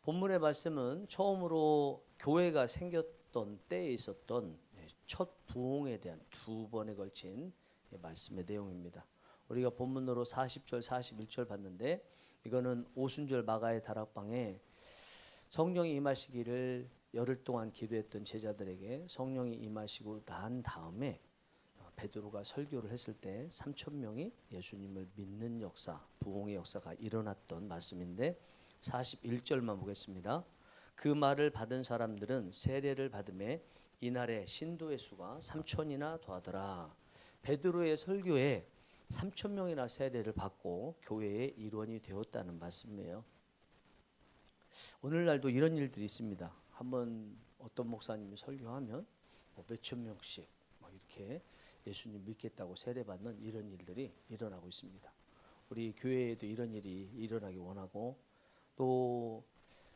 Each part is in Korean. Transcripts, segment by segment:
본문의 말씀은 처음으로 교회가 생겼던 때에 있었던 첫 부흥에 대한 두 번에 걸친 말씀의 내용입니다. 우리가 본문으로 40절, 41절 봤는데 이거는 오순절 마가의 다락방에 성령이 임하시기를 열흘 동안 기도했던 제자들에게 성령이 임하시고 난 다음에 베드로가 설교를 했을 때 3천 명이 예수님을 믿는 역사, 부흥의 역사가 일어났던 말씀인데 41절만 보겠습니다. 그 말을 받은 사람들은 세례를 받음에 이날에 신도의 수가 3천이나 더하더라. 베드로의 설교에 3천 명이나 세례를 받고 교회의 일원이 되었다는 말씀이에요. 오늘날도 이런 일들이 있습니다. 한번 어떤 목사님이 설교하면 몇천 명씩 이렇게 예수님 믿겠다고 세례받는 이런 일들이 일어나고 있습니다. 우리 교회에도 이런 일이 일어나기 원하고, 또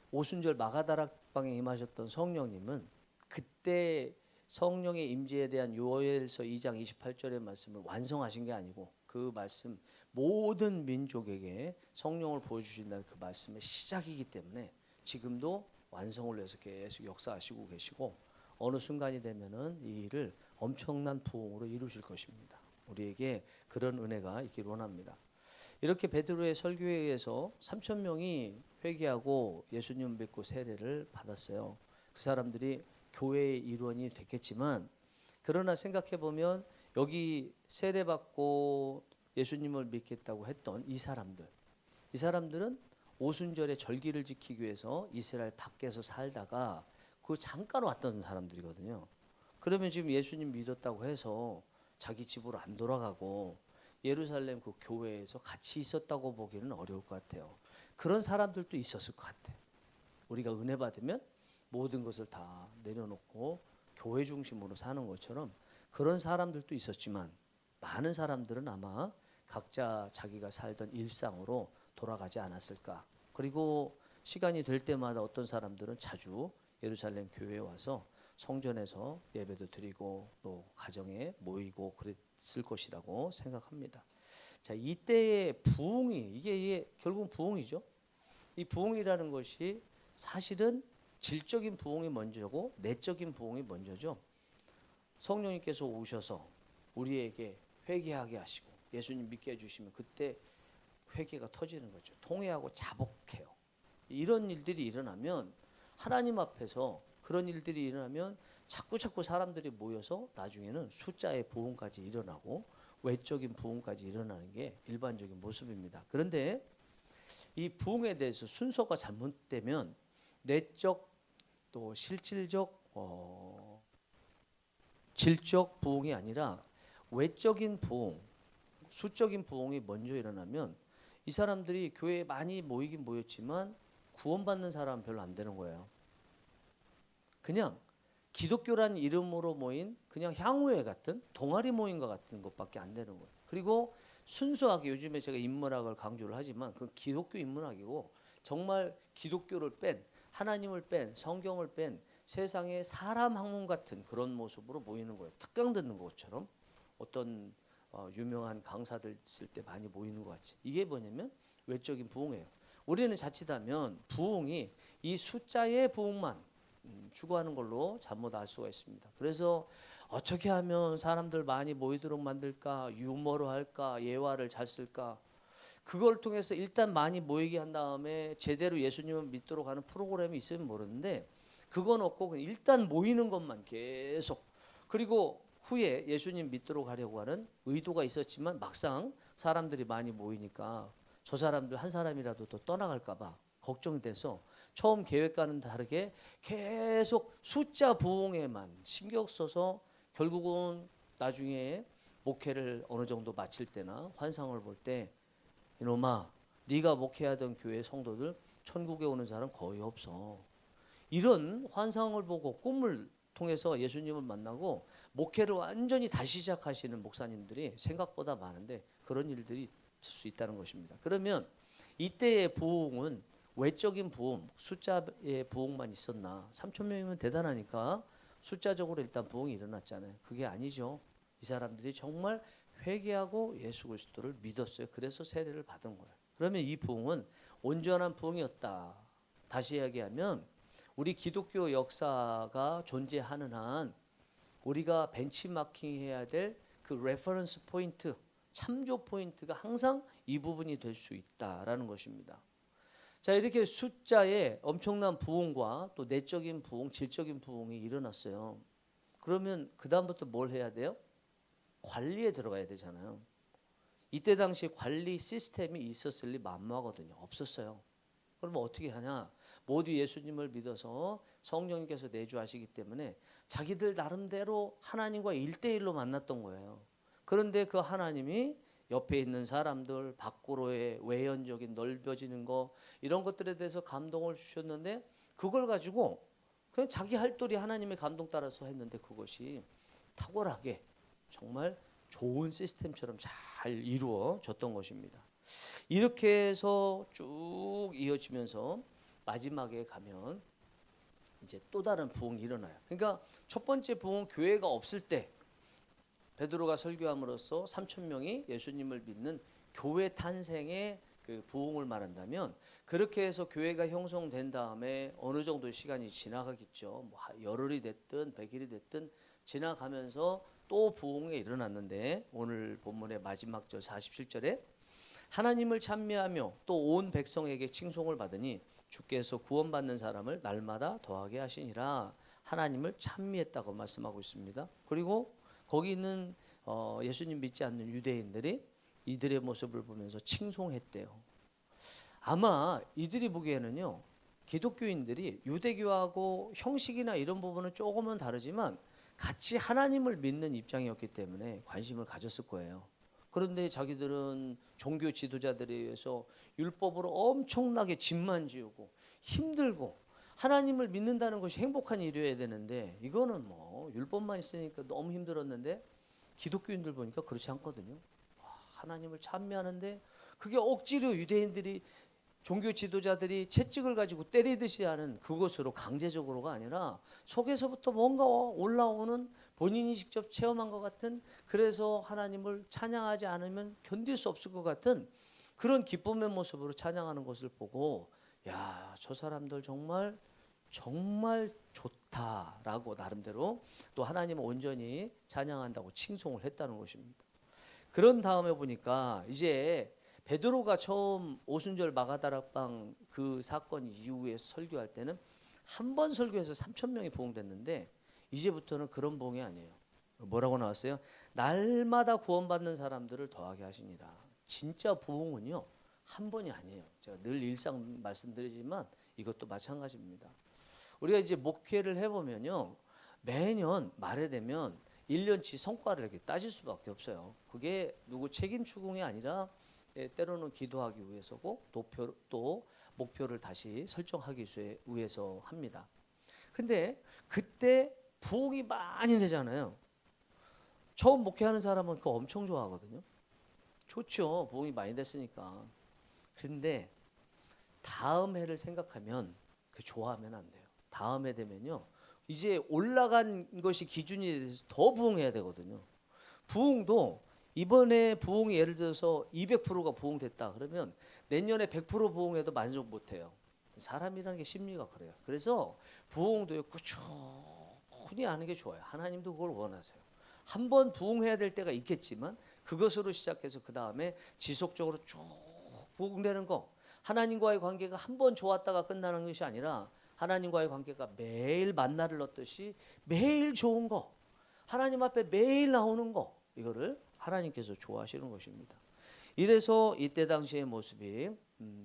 오순절 마가다락방에 임하셨던 성령님은 그때 성령의 임재에 대한 요엘서 2장 28절의 말씀을 완성하신 게 아니고 그 말씀 모든 민족에게 성령을 보여주신다는 그 말씀의 시작이기 때문에 지금도 완성을 위해서 계속 역사하시고 계시고, 어느 순간이 되면은 이 일을 엄청난 부흥으로 이루실 것입니다. 우리에게 그런 은혜가 있기를 원합니다. 이렇게 베드로의 설교에 의해서 3천 명이 회개하고 예수님을 믿고 세례를 받았어요. 그 사람들이 교회의 일원이 됐겠지만, 그러나 생각해 보면 여기 세례받고 예수님을 믿겠다고 했던 이 사람들은 오순절의 절기를 지키기 위해서 이스라엘 밖에서 살다가 그 잠깐 왔던 사람들이거든요. 그러면 지금 예수님 믿었다고 해서 자기 집으로 안 돌아가고 예루살렘 그 교회에서 같이 있었다고 보기는 어려울 것 같아요. 그런 사람들도 있었을 것 같아요. 우리가 은혜 받으면 모든 것을 다 내려놓고 교회 중심으로 사는 것처럼 그런 사람들도 있었지만, 많은 사람들은 아마 각자 자기가 살던 일상으로 돌아가지 않았을까. 그리고 시간이 될 때마다 어떤 사람들은 자주 예루살렘 교회에 와서 성전에서 예배도 드리고 또 가정에 모이고 그랬을 것이라고 생각합니다. 자, 이때의 부흥이 이게 결국 부흥이죠. 이 부흥이라는 것이 사실은 질적인 부흥이 먼저고 내적인 부흥이 먼저죠. 성령님께서 오셔서 우리에게 회개하게 하시고 예수님 믿게 해주시면 그때 회개가 터지는 거죠. 통회하고 자복해요. 이런 일들이 일어나면, 하나님 앞에서 그런 일들이 일어나면 자꾸 사람들이 모여서 나중에는 숫자의 부흥까지 일어나고 외적인 부흥까지 일어나는 게 일반적인 모습입니다. 그런데 이 부흥에 대해서 순서가 잘못되면 내적 또 실질적 질적 부흥이 아니라 외적인 부흥, 수적인 부흥이 먼저 일어나면 이 사람들이 교회에 많이 모이긴 모였지만 구원받는 사람은 별로 안 되는 거예요. 그냥 기독교란 이름으로 모인 그냥 향후회 같은 동아리 모임과 같은 것밖에 안 되는 거예요. 그리고 순수하게, 요즘에 제가 인문학을 강조를 하지만 그 기독교 인문학이고, 정말 기독교를 뺀, 하나님을 뺀, 성경을 뺀 세상의 사람 학문 같은 그런 모습으로 모이는 거예요. 특강 듣는 것처럼 어떤 유명한 강사들 있을 때 많이 모이는 것 같이. 이게 뭐냐면 외적인 부흥이에요. 우리는 자칫하면 부흥이 이 숫자의 부흥만 추구하는 걸로 잘못 알 수가 있습니다. 그래서 어떻게 하면 사람들 많이 모이도록 만들까, 유머로 할까, 예화를 잘 쓸까, 그걸 통해서 일단 많이 모이게 한 다음에 제대로 예수님을 믿도록 하는 프로그램이 있으면 모르는데, 그건 없고 그냥 일단 모이는 것만 계속, 그리고 후에 예수님 믿도록 하려고 하는 의도가 있었지만 막상 사람들이 많이 모이니까 저 사람들 한 사람이라도 더 떠나갈까 봐 걱정이 돼서 처음 계획과는 다르게 계속 숫자 부흥에만 신경 써서 결국은 나중에 목회를 어느 정도 마칠 때나 환상을 볼 때, 이놈아, 네가 목회하던 교회 성도들 천국에 오는 사람 거의 없어. 이런 환상을 보고 꿈을 통해서 예수님을 만나고 목회를 완전히 다시 시작하시는 목사님들이 생각보다 많은데, 그런 일들이 있을 수 있다는 것입니다. 그러면 이때의 부흥은 외적인 부흥, 숫자의 부흥만 있었나? 3천 명이면 대단하니까 숫자적으로 일단 부흥이 일어났잖아요. 그게 아니죠. 이 사람들이 정말 회개하고 예수 그리스도를 믿었어요. 그래서 세례를 받은 거예요. 그러면 이 부흥은 온전한 부흥이었다. 다시 이야기하면 우리 기독교 역사가 존재하는 한 우리가 벤치마킹해야 될 그 레퍼런스 포인트, 참조 포인트가 항상 이 부분이 될 수 있다라는 것입니다. 자, 이렇게 숫자에 엄청난 부흥과 또 내적인 부흥, 질적인 부흥이 일어났어요. 그러면 그 다음부터 뭘 해야 돼요? 관리에 들어가야 되잖아요. 이때 당시 관리 시스템이 있었을 리 만무하거든요. 없었어요. 그러면 어떻게 하냐? 모두 예수님을 믿어서 성령님께서 내주하시기 때문에 자기들 나름대로 하나님과 1대1로 만났던 거예요. 그런데 그 하나님이 옆에 있는 사람들, 밖으로의 외연적인 넓어지는 거 이런 것들에 대해서 감동을 주셨는데 그걸 가지고 그냥 자기 할도리 하나님의 감동 따라서 했는데 그것이 탁월하게 정말 좋은 시스템처럼 잘 이루어졌던 것입니다. 이렇게 해서 쭉 이어지면서 마지막에 가면 이제 또 다른 부흥이 일어나요. 그러니까 첫 번째 부흥 교회가 없을 때 베드로가 설교함으로써 3천 명이 예수님을 믿는 교회 탄생의 그 부흥을 말한다면 그렇게 해서 교회가 형성된 다음에 어느 정도 시간이 지나가겠죠. 뭐 열흘이 됐든 100일이 됐든 지나가면서 또 부흥이 일어났는데 오늘 본문의 마지막 절 47절에 하나님을 찬미하며 또 온 백성에게 칭송을 받으니 주께서 구원받는 사람을 날마다 더하게 하시니라. 하나님을 찬미했다고 말씀하고 있습니다. 그리고 거기 있는 예수님 믿지 않는 유대인들이 이들의 모습을 보면서 칭송했대요. 아마 이들이 보기에는요, 기독교인들이 유대교하고 형식이나 이런 부분은 조금은 다르지만 같이 하나님을 믿는 입장이었기 때문에 관심을 가졌을 거예요. 그런데 자기들은 종교 지도자들에 의해서 율법으로 엄청나게 짐만 지우고 힘들고 하나님을 믿는다는 것이 행복한 일이어야 되는데 이거는 뭐 율법만 있으니까 너무 힘들었는데 기독교인들 보니까 그렇지 않거든요. 하나님을 찬미하는데 그게 억지로 유대인들이 종교 지도자들이 채찍을 가지고 때리듯이 하는 그것으로 강제적으로가 아니라 속에서부터 뭔가 올라오는 본인이 직접 체험한 것 같은 그래서 하나님을 찬양하지 않으면 견딜 수 없을 것 같은 그런 기쁨의 모습으로 찬양하는 것을 보고 야, 저 사람들 정말 좋다라고 나름대로 또 하나님을 온전히 찬양한다고 칭송을 했다는 것입니다. 그런 다음에 보니까 이제 베드로가 처음 오순절 마가다락방 그 사건 이후에 설교할 때는 한 번 설교해서 3천 명이 부흥됐는데 이제부터는 그런 부흥이 아니에요. 뭐라고 나왔어요? 날마다 구원받는 사람들을 더하게 하시니라. 진짜 부흥은요 한 번이 아니에요. 제가 늘 일상 말씀드리지만 이것도 마찬가지입니다. 우리가 이제 목회를 해보면요 매년 말에 되면 1년치 성과를 이렇게 따질 수밖에 없어요. 그게 누구 책임 추궁이 아니라 때로는 기도하기 위해서고 또 목표를 다시 설정하기 위해서 합니다. 근데 그때 부흥이 많이 되잖아요. 처음 목회하는 사람은 그거 엄청 좋아하거든요. 좋죠. 부흥이 많이 됐으니까. 그런데 다음 해를 생각하면 그 좋아하면 안 돼요. 다음 해 되면요. 이제 올라간 것이 기준이 돼서 더 부흥해야 되거든요. 부흥도 이번에 부흥이 예를 들어서 200%가 부흥됐다 그러면 내년에 100% 부흥해도 만족 못해요. 사람이라는 게 심리가 그래요. 그래서 부흥도요 꾸준히 하는 게 좋아요. 하나님도 그걸 원하세요. 한 번 부흥해야 될 때가 있겠지만 그것으로 시작해서 그 다음에 지속적으로 쭉 부흥되는 거. 하나님과의 관계가 한 번 좋았다가 끝나는 것이 아니라 하나님과의 관계가 매일 만나를 얻듯이 매일 좋은 거, 하나님 앞에 매일 나오는 거, 이거를 하나님께서 좋아하시는 것입니다. 이래서 이때 당시의 모습이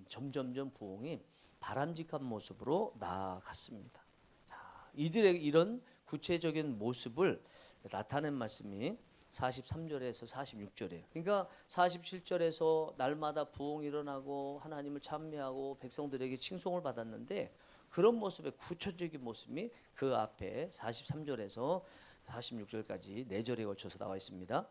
점점점 부흥이 바람직한 모습으로 나아갔습니다. 자, 이들의 이런 구체적인 모습을 나타낸 말씀이 43절에서 46절이에요. 그러니까 47절에서 날마다 부흥이 일어나고 하나님을 찬미하고 백성들에게 칭송을 받았는데 그런 모습의 구체적인 모습이 그 앞에 43절에서 46절까지 4절에 걸쳐서 나와 있습니다.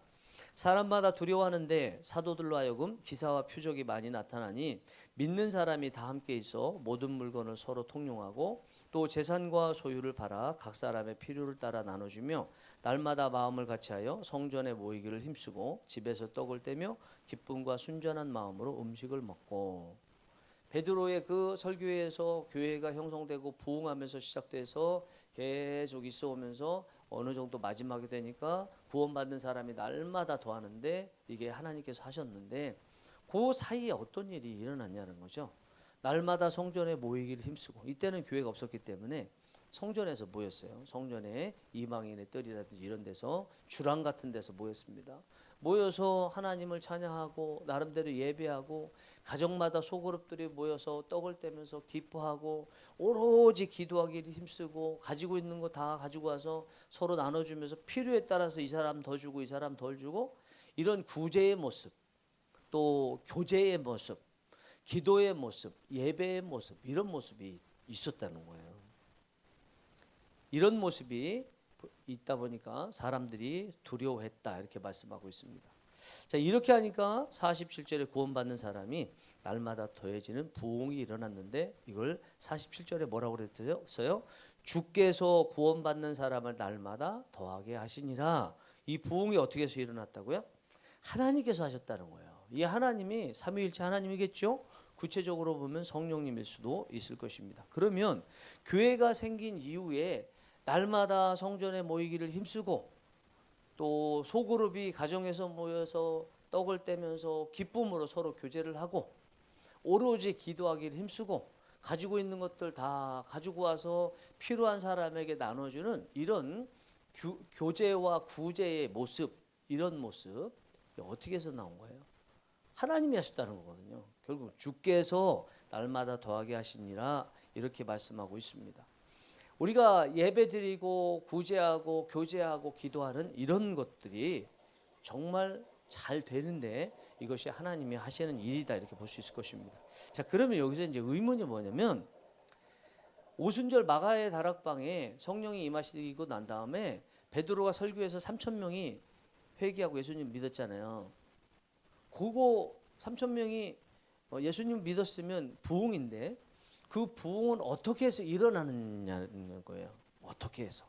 사람마다 두려워하는데 사도들로 하여금 기사와 표적이 많이 나타나니 믿는 사람이 다 함께 있어 모든 물건을 서로 통용하고 또 재산과 소유를 팔아 각 사람의 필요를 따라 나눠주며 날마다 마음을 같이하여 성전에 모이기를 힘쓰고 집에서 떡을 떼며 기쁨과 순전한 마음으로 음식을 먹고 베드로의 그 설교에서 교회가 형성되고 부흥하면서 시작돼서 계속 있어 오면서 어느 정도 마지막이 되니까 구원받는 사람이 날마다 더하는데 이게 하나님께서 하셨는데 그 사이에 어떤 일이 일어났냐는 거죠. 날마다 성전에 모이기를 힘쓰고, 이때는 교회가 없었기 때문에 성전에서 모였어요. 성전에 이방인의 뜰이라든지 이런 데서 주랑 같은 데서 모였습니다. 모여서 하나님을 찬양하고 나름대로 예배하고 가정마다 소그룹들이 모여서 떡을 떼면서 기뻐하고 오로지 기도하기를 힘쓰고 가지고 있는 거 다 가지고 와서 서로 나눠주면서 필요에 따라서 이 사람 더 주고 이 사람 덜 주고, 이런 구제의 모습, 또 교제의 모습, 기도의 모습, 예배의 모습, 이런 모습이 있었다는 거예요. 이런 모습이 있다 보니까 사람들이 두려워했다, 이렇게 말씀하고 있습니다. 자, 이렇게 하니까 47절에 구원받는 사람이 날마다 더해지는 부흥이 일어났는데, 이걸 47절에 뭐라고 그랬어요? 주께서 구원받는 사람을 날마다 더하게 하시니라. 이 부흥이 어떻게 해서 일어났다고요? 하나님께서 하셨다는 거예요. 이 하나님이 삼위일체 하나님이겠죠? 구체적으로 보면 성령님일 수도 있을 것입니다. 그러면 교회가 생긴 이후에 날마다 성전에 모이기를 힘쓰고, 또 소그룹이 가정에서 모여서 떡을 떼면서 기쁨으로 서로 교제를 하고, 오로지 기도하기를 힘쓰고 가지고 있는 것들 다 가지고 와서 필요한 사람에게 나눠주는 이런 교제와 구제의 모습, 이런 모습 어떻게 해서 나온 거예요? 하나님이 하셨다는 거거든요. 결국 주께서 날마다 더하게 하시니라, 이렇게 말씀하고 있습니다. 우리가 예배드리고 구제하고 교제하고 기도하는 이런 것들이 정말 잘 되는데 이것이 하나님이 하시는 일이다, 이렇게 볼 수 있을 것입니다. 자, 그러면 여기서 이제 의문이 뭐냐면, 오순절 마가의 다락방에 성령이 임하시고 난 다음에 베드로가 설교해서 3,000명이 회개하고 예수님 믿었잖아요. 그거 3,000명이 예수님 믿었으면 부흥인데, 그 부흥은 어떻게 해서 일어나느냐는 거예요. 어떻게 해서?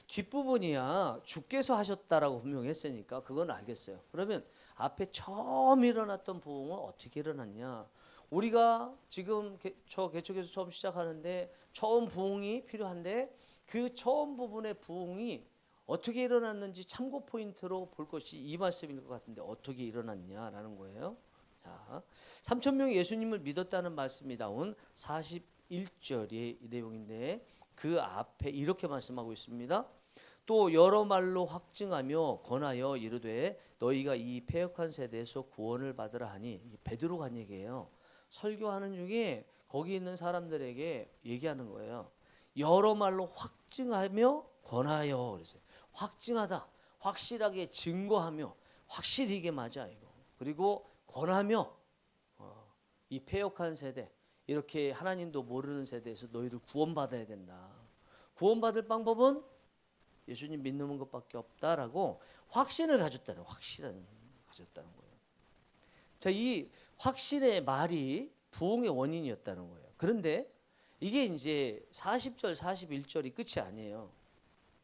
뒷부분이야 주께서 하셨다라고 분명히 했으니까 그건 알겠어요. 그러면 앞에 처음 일어났던 부흥은 어떻게 일어났냐? 우리가 지금 저 개척에서 처음 시작하는데 처음 부흥이 필요한데, 그 처음 부분의 부흥이 어떻게 일어났는지 참고 포인트로 볼 것이 이 말씀인 것 같은데, 어떻게 일어났냐라는 거예요. 자, 3,000명이 예수님을 믿었다는 말씀이 나온 41절의 내용인데, 그 앞에 이렇게 말씀하고 있습니다. 또 여러 말로 확증하며 권하여 이르되 너희가 이 패역한 세대에서 구원을 받으라 하니, 이게 베드로가 한 얘기예요. 설교하는 중에 거기 있는 사람들에게 얘기하는 거예요. 여러 말로 확증하며 권하여, 그랬어요. 확증하다, 확실하게 증거하며, 확실히 이게 맞아 이거. 그리고 권하며, 이 패역한 세대, 이렇게 하나님도 모르는 세대에서 너희들 구원받아야 된다. 구원받을 방법은 예수님 믿는 것밖에 없다라고 확신을 가졌다는, 확신을 가졌다는 거예요. 자, 이 확신의 말이 부흥의 원인이었다는 거예요. 그런데 이게 이제 40절, 41절이 끝이 아니에요.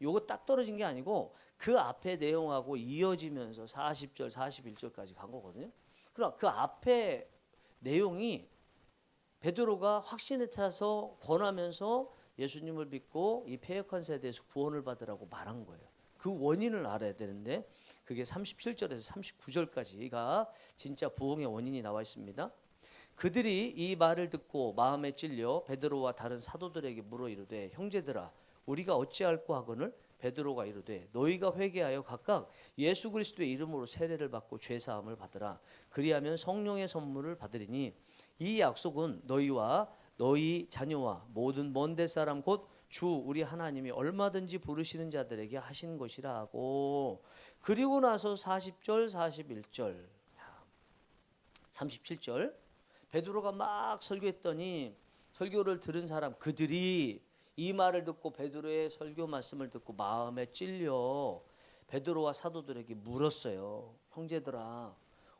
요거 딱 떨어진 게 아니고 그 앞에 내용하고 이어지면서 40절, 41절까지 간 거거든요. 그럼 그 앞에 내용이 베드로가 확신에 타서 권하면서 예수님을 믿고 이 패역한 세대에서 구원을 받으라고 말한 거예요. 그 원인을 알아야 되는데 그게 37절에서 39절까지가 진짜 부흥의 원인이 나와 있습니다. 그들이 이 말을 듣고 마음에 찔려 베드로와 다른 사도들에게 물어 이르되 형제들아 우리가 어찌할꼬 하거늘 베드로가 이르되 너희가 회개하여 각각 예수 그리스도의 이름으로 세례를 받고 죄 사함을 받으라. 그리하면 성령의 선물을 받으리니 이 약속은 너희와 너희 자녀와 모든 먼데 사람 곧 주 우리 하나님이 얼마든지 부르시는 자들에게 하신 것이라 하고, 그리고 나서 40절 41절 37절 베드로가 막 설교했더니 설교를 들은 사람 그들이 이 말을 듣고 베드로의 설교 말씀을 듣고 마음에 찔려 베드로와 사도들에게 물었어요. 형제들아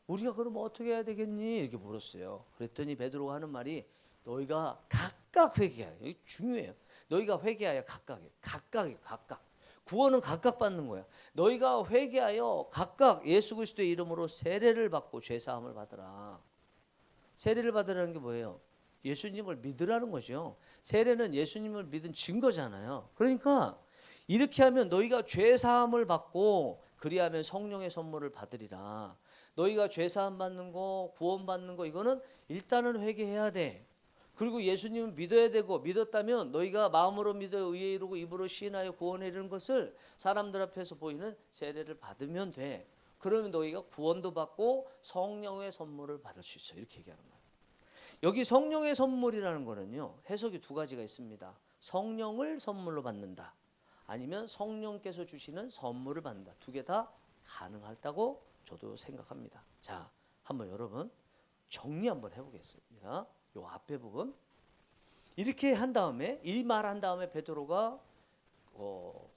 우리가 그럼 어떻게 해야 되겠니? 이렇게 물었어요. 그랬더니 베드로가 하는 말이 너희가 각각 회개하여, 이게 중요해요. 너희가 회개하여 각각 구원은 각각 받는 거야. 너희가 회개하여 각각 예수 그리스도의 이름으로 세례를 받고 죄 사함을 받으라. 세례를 받으라는 게 뭐예요? 예수님을 믿으라는 거죠. 세례는 예수님을 믿은 증거잖아요. 그러니까 이렇게 하면 너희가 죄 사함을 받고 그리하면 성령의 선물을 받으리라. 너희가 죄 사함 받는 거, 구원 받는 거 이거는 일단은 회개해야 돼. 그리고 예수님을 믿어야 되고 믿었다면 너희가 마음으로 믿어 의에 이르고 입으로 시인하여 구원에 이르는 것을 사람들 앞에서 보이는 세례를 받으면 돼. 그러면 너희가 구원도 받고 성령의 선물을 받을 수 있어. 이렇게 얘기하는 거예요. 여기 성령의 선물이라는 거는요, 해석이 두 가지가 있습니다. 성령을 선물로 받는다. 아니면 성령께서 주시는 선물을 받는다. 두 개 다 가능하다고 저도 생각합니다. 자, 한번 여러분 정리 한번 해보겠습니다. 요 앞에 부분 이렇게 한 다음에 이 말 한 다음에 베드로가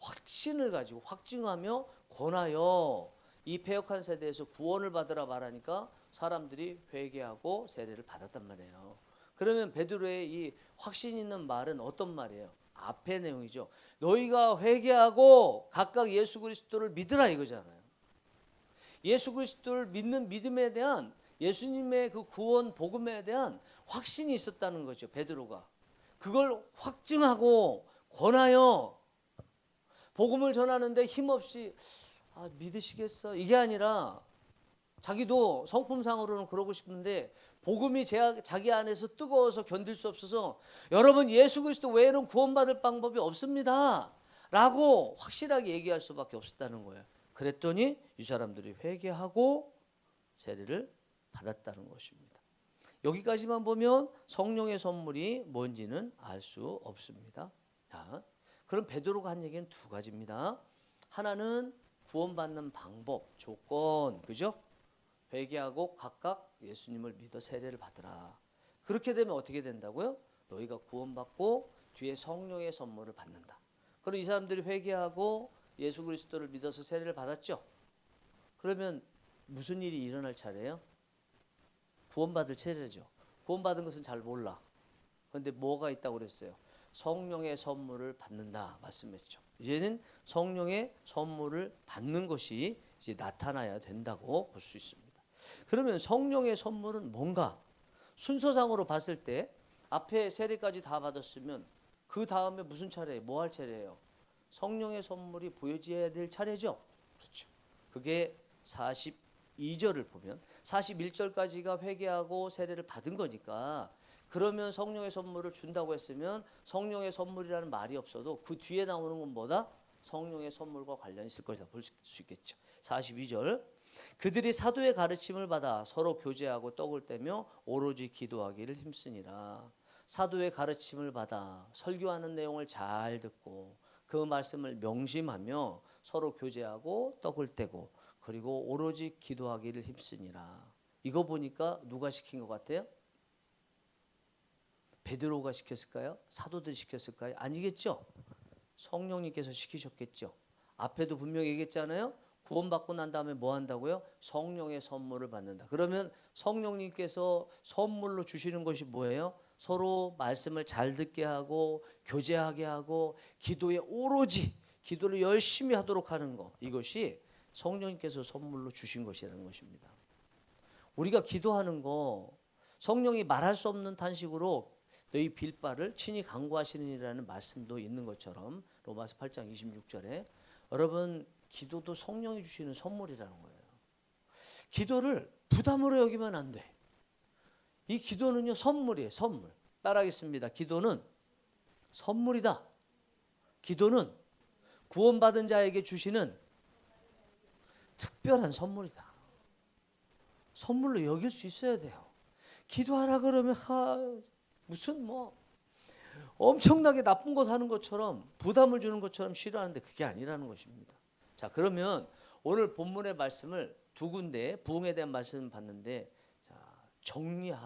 확신을 가지고 확증하며 권하여 이 패역한 세대에서 구원을 받으라 말하니까 사람들이 회개하고 세례를 받았단 말이에요. 그러면 베드로의 이 확신 있는 말은 어떤 말이에요? 앞의 내용이죠. 너희가 회개하고 각각 예수 그리스도를 믿으라 이거잖아요. 예수 그리스도를 믿는 믿음에 대한 예수님의 그 구원 복음에 대한 확신이 있었다는 거죠. 베드로가 그걸 확증하고 권하여 복음을 전하는데 힘없이 믿으시겠어? 이게 아니라 자기도 성품상으로는 그러고 싶은데 복음이 자기 안에서 뜨거워서 견딜 수 없어서 여러분 예수 그리스도 외에는 구원받을 방법이 없습니다 라고 확실하게 얘기할 수밖에 없었다는 거예요. 그랬더니 이 사람들이 회개하고 세례를 받았다는 것입니다. 여기까지만 보면 성령의 선물이 뭔지는 알 수 없습니다. 자, 그럼 베드로가 한 얘기는 두 가지입니다. 하나는 구원받는 방법, 조건, 그죠? 회개하고 각각 예수님을 믿어 세례를 받으라. 그렇게 되면 어떻게 된다고요? 너희가 구원받고 뒤에 성령의 선물을 받는다. 그럼 이 사람들이 회개하고 예수 그리스도를 믿어서 세례를 받았죠? 그러면 무슨 일이 일어날 차례예요? 구원받을 차례죠. 구원받은 것은 잘 몰라. 그런데 뭐가 있다고 그랬어요? 성령의 선물을 받는다 말씀했죠. 이제는 성령의 선물을 받는 것이 이제 나타나야 된다고 볼 수 있습니다. 그러면 성령의 선물은 뭔가? 순서상으로 봤을 때 앞에 세례까지 다 받았으면 그 다음에 무슨 차례예요? 뭐 할 차례예요? 성령의 선물이 보여져야 될 차례죠. 그렇죠. 그게 42절을 보면 41절까지가 회개하고 세례를 받은 거니까 그러면 성령의 선물을 준다고 했으면 성령의 선물이라는 말이 없어도 그 뒤에 나오는 건 뭐다? 성령의 선물과 관련이 있을 것이다 볼 수 있겠죠. 42절 그들이 사도의 가르침을 받아 서로 교제하고 떡을 떼며 오로지 기도하기를 힘쓰니라. 사도의 가르침을 받아 설교하는 내용을 잘 듣고 그 말씀을 명심하며 서로 교제하고 떡을 떼고 그리고 오로지 기도하기를 힘쓰니라. 이거 보니까 누가 시킨 것 같아요? 베드로가 시켰을까요? 사도들이 시켰을까요? 아니겠죠. 성령님께서 시키셨겠죠. 앞에도 분명히 얘기했잖아요. 구원받고 난 다음에 뭐 한다고요? 성령의 선물을 받는다. 그러면 성령님께서 선물로 주시는 것이 뭐예요? 서로 말씀을 잘 듣게 하고 교제하게 하고 기도에 오로지 기도를 열심히 하도록 하는 것. 이것이 성령님께서 선물로 주신 것이라는 것입니다. 우리가 기도하는 거 성령이 말할 수 없는 탄식으로 너희 빌바를 친히 간구하시느니라는 말씀도 있는 것처럼 로마서 8장 26절에 여러분 기도도 성령이 주시는 선물이라는 거예요. 기도를 부담으로 여기면 안 돼. 이 기도는요 선물이에요. 선물. 따라하겠습니다. 기도는 선물이다. 기도는 구원받은 자에게 주시는 특별한 선물이다. 선물로 여길 수 있어야 돼요. 기도하라 그러면 무슨 엄청나게 나쁜 것 하는 것처럼 부담을 주는 것처럼 싫어하는데 그게 아니라는 것입니다. 자, 그러면 오늘 본문의 말씀을 두 군데 부흥에 대한 말씀을 봤는데 자, 정리해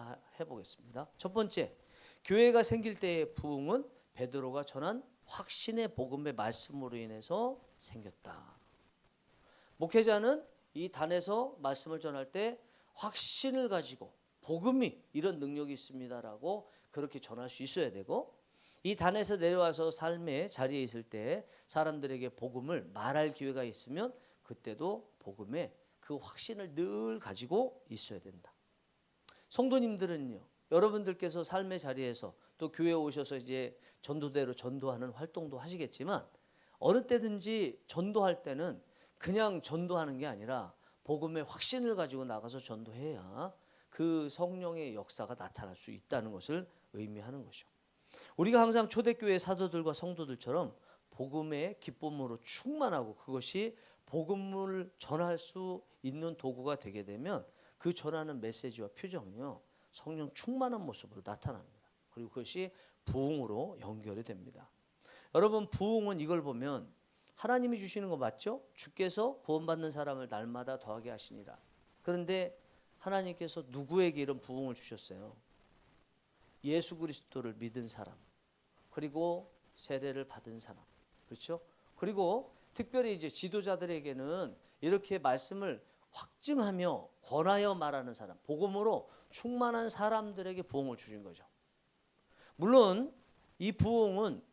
보겠습니다. 첫 번째, 교회가 생길 때의 부흥은 베드로가 전한 확신의 복음의 말씀으로 인해서 생겼다. 목회자는 이 단에서 말씀을 전할 때 확신을 가지고 복음이 이런 능력이 있습니다라고 그렇게 전할 수 있어야 되고 이 단에서 내려와서 삶의 자리에 있을 때 사람들에게 복음을 말할 기회가 있으면 그때도 복음에 그 확신을 늘 가지고 있어야 된다. 성도님들은요 여러분들께서 삶의 자리에서 또 교회에 오셔서 이제 전도대로 전도하는 활동도 하시겠지만 어느 때든지 전도할 때는 그냥 전도하는 게 아니라 복음의 확신을 가지고 나가서 전도해야 그 성령의 역사가 나타날 수 있다는 것을 의미하는 것이죠. 우리가 항상 초대교회 사도들과 성도들처럼 복음의 기쁨으로 충만하고 그것이 복음을 전할 수 있는 도구가 되게 되면 그 전하는 메시지와 표정은요 성령 충만한 모습으로 나타납니다. 그리고 그것이 부흥으로 연결이 됩니다. 여러분, 부흥은 이걸 보면 하나님이 주시는 거 맞죠? 주께서 구원받는 사람을 날마다 더하게 하시니라. 그런데 하나님께서 누구에게 이런 부흥을 주셨어요? 예수 그리스도를 믿은 사람, 그리고 세례를 받은 사람, 그렇죠? 그리고 특별히 이제 지도자들에게는 이렇게 말씀을 확증하며 권하여 말하는 사람, 복음으로 충만한 사람들에게 부흥을 주신 거죠. 물론 이 부흥은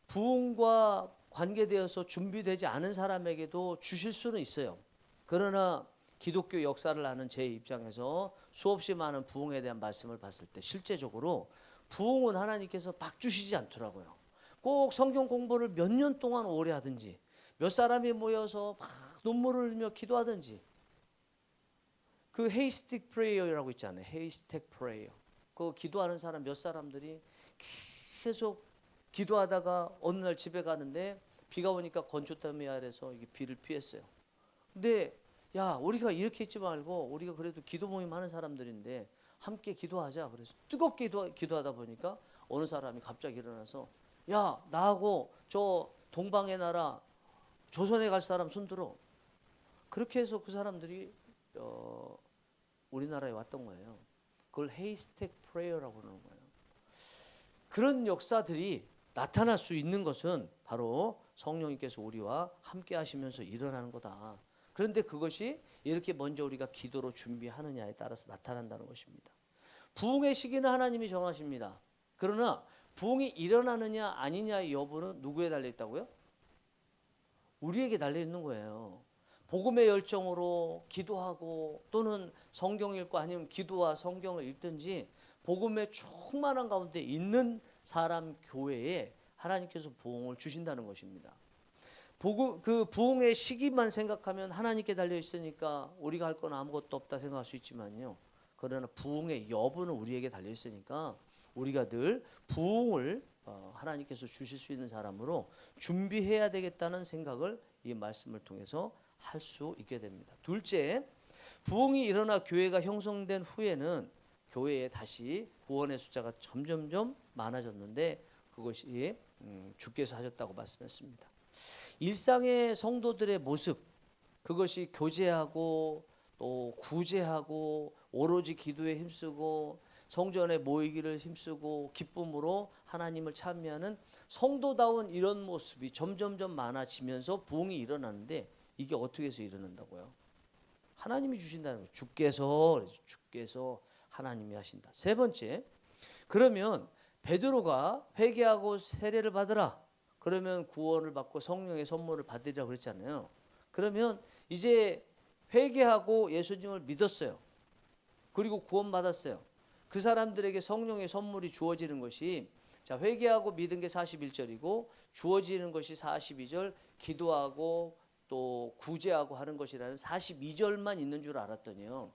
부흥과 관계되어서 준비되지 않은 사람에게도 주실 수는 있어요. 그러나 기독교 역사를 아는 제 입장에서 수없이 많은 부흥에 대한 말씀을 봤을 때 실제적으로 부흥은 하나님께서 막 주시지 않더라고요. 꼭 성경 공부를 몇 년 동안 오래 하든지 몇 사람이 모여서 막 눈물을 흘리며 기도하든지 그 헤이스틱 프레이어라고 있잖아요. 헤이스틱 프레이어. 그 기도하는 사람 몇 사람들이 계속 기도하다가 어느 날 집에 가는데 비가 오니까 건조땀이 아래서 이게 비를 피했어요. 근데 야, 우리가 이렇게 있지 말고 우리가 그래도 기도 모임 하는 사람들인데 함께 기도하자. 그래서 뜨겁게 기도하다 보니까 어느 사람이 갑자기 일어나서 야, 나하고 저 동방의 나라 조선에 갈 사람 손들어. 그렇게 해서 그 사람들이 우리나라에 왔던 거예요. 그걸 헤이스택 프레이어라고 그러는 거예요. 그런 역사들이 나타날 수 있는 것은 바로 성령님께서 우리와 함께 하시면서 일어나는 거다. 그런데 그것이 이렇게 먼저 우리가 기도로 준비하느냐에 따라서 나타난다는 것입니다. 부흥의 시기는 하나님이 정하십니다. 그러나 부흥이 일어나느냐 아니냐의 여부는 누구에 달려 있다고요? 우리에게 달려 있는 거예요. 복음의 열정으로 기도하고 또는 성경 읽고 아니면 기도와 성경을 읽든지 복음의 충만한 가운데 있는 사람 교회에 하나님께서 부흥을 주신다는 것입니다. 그 부흥의 시기만 생각하면 하나님께 달려 있으니까 우리가 할 건 아무것도 없다 생각할 수 있지만요. 그러나 부흥의 여부는 우리에게 달려 있으니까 우리가 늘 부흥을 하나님께서 주실 수 있는 사람으로 준비해야 되겠다는 생각을 이 말씀을 통해서 할 수 있게 됩니다. 둘째, 부흥이 일어나 교회가 형성된 후에는 교회에 다시 구원의 숫자가 점점점 많아졌는데 그것이 주께서 하셨다고 말씀했습니다. 일상의 성도들의 모습, 그것이 교제하고 또 구제하고 오로지 기도에 힘쓰고 성전에 모이기를 힘쓰고 기쁨으로 하나님을 찬미하는 성도다운 이런 모습이 점점점 많아지면서 부흥이 일어나는데 이게 어떻게 해서 일어난다고요? 하나님이 주신다는 거예요. 주께서 하나님이 하신다. 세 번째, 그러면 베드로가 회개하고 세례를 받으라. 그러면 구원을 받고 성령의 선물을 받으리라 그랬잖아요. 그러면 이제 회개하고 예수님을 믿었어요. 그리고 구원받았어요. 그 사람들에게 성령의 선물이 주어지는 것이 자, 회개하고 믿은 게 41절이고 주어지는 것이 42절, 기도하고 또 구제하고 하는 것이라는 42절만 있는 줄 알았더니요.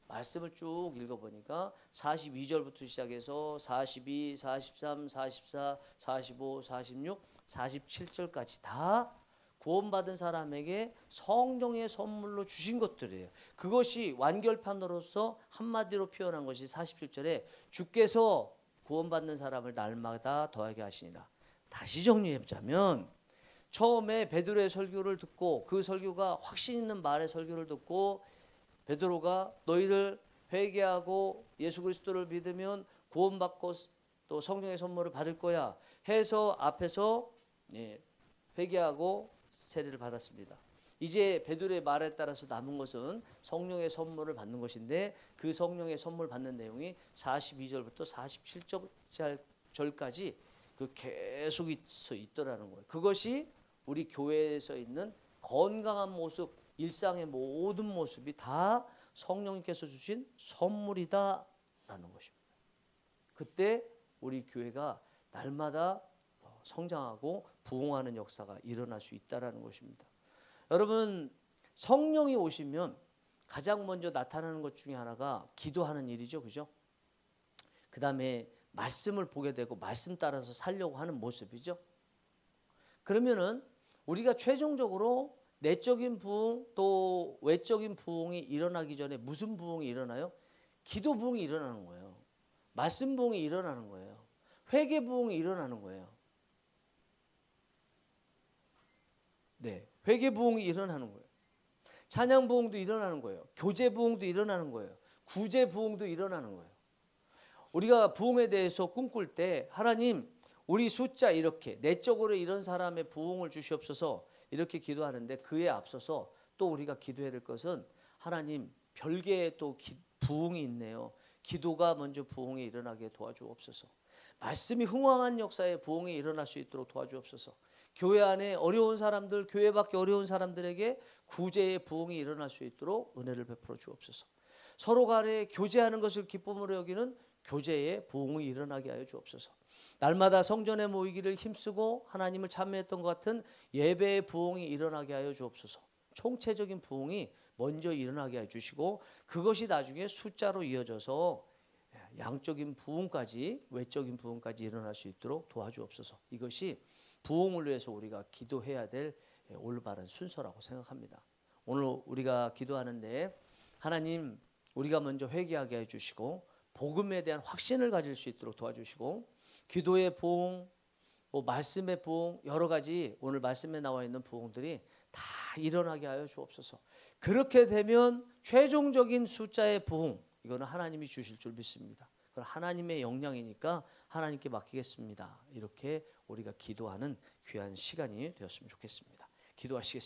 말씀을 쭉 읽어보니까 42절부터 시작해서 42, 43, 44, 45, 46, 47절까지 다 구원받은 사람에게 성령의 선물로 주신 것들이에요. 그것이 완결판으로서 한마디로 표현한 것이 47절에 주께서 구원받는 사람을 날마다 더하게 하시니라. 다시 정리해보자면 처음에 베드로의 설교를 듣고 그 설교가 확신 있는 말의 설교를 듣고 베드로가 너희들 회개하고 예수 그리스도를 믿으면 구원받고 또 성령의 선물을 받을 거야 해서 앞에서 회개하고 세례를 받았습니다. 이제 베드로의 말에 따라서 남은 것은 성령의 선물을 받는 것인데 그 성령의 선물 받는 내용이 42절부터 47절까지 그 계속 있더라는 거예요. 그것이 우리 교회에서 있는 건강한 모습, 일상의 모든 모습이 다 성령님께서 주신 선물이다. 것입니다. 그때 우리 교회가 날마다 성장하고 부흥하는 역사가 일어날 수 있다는 것입니다. 여러분, 성령이 오시면 가장 먼저 나타나는 것 중에 하나가 기도하는 일이죠. 그죠? 그 다음에 말씀을 보게 되고 말씀 따라서 살려고 하는 모습이죠. 그러면은 우리가 최종적으로 내적인 부흥 또 외적인 부흥이 일어나기 전에 무슨 부흥이 일어나요? 기도 부흥이 일어나는 거예요. 말씀 부흥이 일어나는 거예요. 회개 부흥이 일어나는 거예요. 네, 회개 부흥이 일어나는 거예요. 찬양 부흥도 일어나는 거예요. 교제 부흥도 일어나는 거예요. 구제 부흥도 일어나는 거예요. 우리가 부흥에 대해서 꿈꿀 때 하나님 우리 숫자 이렇게 내적으로 이런 사람의 부흥을 주시옵소서 이렇게 기도하는데 그에 앞서서 또 우리가 기도해야 될 것은 하나님 별개의 또 부흥이 있네요. 기도가 먼저 부흥이 일어나게 도와주옵소서. 말씀이 흥왕한 역사의 부흥이 일어날 수 있도록 도와주옵소서. 교회 안에 어려운 사람들, 교회 밖에 어려운 사람들에게 구제의 부흥이 일어날 수 있도록 은혜를 베풀어 주옵소서. 서로 간에 교제하는 것을 기쁨으로 여기는 교제의 부흥이 일어나게 하여 주옵소서. 날마다 성전에 모이기를 힘쓰고 하나님을 참여했던 것 같은 예배의 부흥이 일어나게 하여 주옵소서. 총체적인 부흥이 먼저 일어나게 해 주시고 그것이 나중에 숫자로 이어져서 양적인 부흥까지 외적인 부흥까지 일어날 수 있도록 도와주옵소서. 이것이 부흥을 위해서 우리가 기도해야 될 올바른 순서라고 생각합니다. 오늘 우리가 기도하는데 하나님 우리가 먼저 회개하게 해주시고 복음에 대한 확신을 가질 수 있도록 도와주시고 기도의 부흥, 말씀의 부흥 여러 가지 오늘 말씀에 나와 있는 부흥들이 다 일어나게 하여 주옵소서. 그렇게 되면 최종적인 숫자의 부흥 이거는 하나님이 주실 줄 믿습니다. 그건 하나님의 역량이니까 하나님께 맡기겠습니다. 이렇게 우리가 기도하는 귀한 시간이 되었으면 좋겠습니다. 기도하시겠습니다.